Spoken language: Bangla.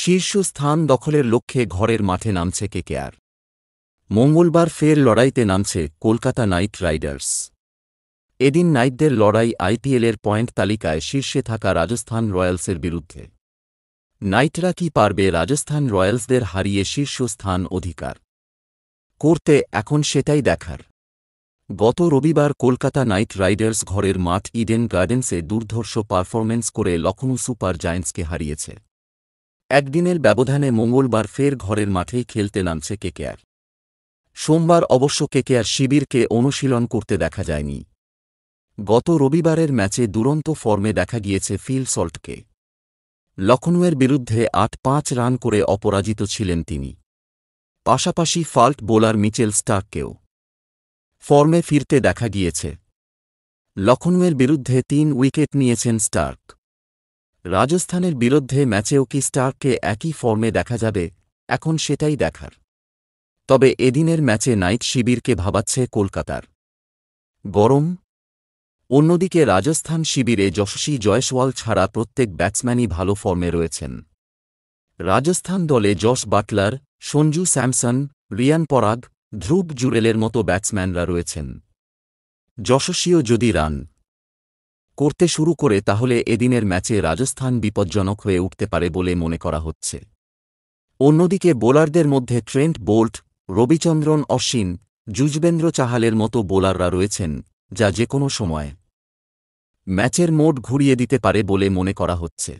শীর্ষ স্থান দখলের লক্ষ্যে ঘরের মাঠে নামছে কেকেআর। মঙ্গলবার ফের লড়াইতে নামছে কলকাতা নাইট রাইডার্স। এদিন নাইটদের লড়াই আইপিএলের পয়েন্ট তালিকায় শীর্ষে থাকা রাজস্থান রয়্যালসের বিরুদ্ধে। নাইটরা কি পারবে রাজস্থান রয়্যালসদের হারিয়ে শীর্ষ স্থান অধিকার করতে, এখন সেটাই দেখার। গত রবিবার কলকাতা নাইট রাইডার্স ঘরের মাঠ ইডেন গার্ডেন্সে দুর্ধর্ষ পারফরম্যান্স করে লখনউ সুপার জায়ান্টসকে হারিয়েছে। একদিনের ব্যবধানে মঙ্গলবার ফের ঘরের মাঠেই খেলতে নামছে কেকেআর। সোমবার অবশ্য কেকেআর শিবিরকে অনুশীলন করতে দেখা যায়নি। গত রবিবারের ম্যাচে দুরন্ত ফর্মে দেখা গিয়েছে ফিল সল্টকে। লখনউয়ের বিরুদ্ধে ৮-৫ রান করে অপরাজিত ছিলেন তিনি। পাশাপাশি ফাল্ট বোলার মিচেল স্টার্ককেও ফর্মে ফিরতে দেখা গিয়েছে। লখনউয়ের বিরুদ্ধে ৩ উইকেট নিয়েছেন স্টার্ক। রাজস্থানের বিরুদ্ধে ম্যাচেও কি স্টার্ককে একই ফর্মে দেখা যাবে, এখন সেটাই দেখার। তবে এদিনের ম্যাচে নাইট শিবিরকে ভাবাচ্ছে কলকাতার গরম। অন্যদিকে রাজস্থান শিবিরে যশস্বী জয়সওয়াল ছাড়া প্রত্যেক ব্যাটসম্যানই ভালো ফর্মে রয়েছেন। রাজস্থান দলে জস বাটলার, সঞ্জু স্যামসন, রিয়ান পরাগ, ধ্রুব জুরেলের মতো ব্যাটসম্যানরা রয়েছেন। যশস্বীও যদি রান করতে শুরু করে তাহলে এদিনের ম্যাচে রাজস্থান বিপজ্জনক হয়ে উঠতে পারে বলে মনে করা হচ্ছে। অন্যদিকে বোলারদের মধ্যে ট্রেন্ট বোল্ট, রবিচন্দ্রন অশ্বিন, যুজবেন্দ্র চাহালের মতো বোলাররা রয়েছেন, যা যেকোনো সময় ম্যাচের মোড ঘুরিয়ে দিতে পারে বলে মনে করা হচ্ছে।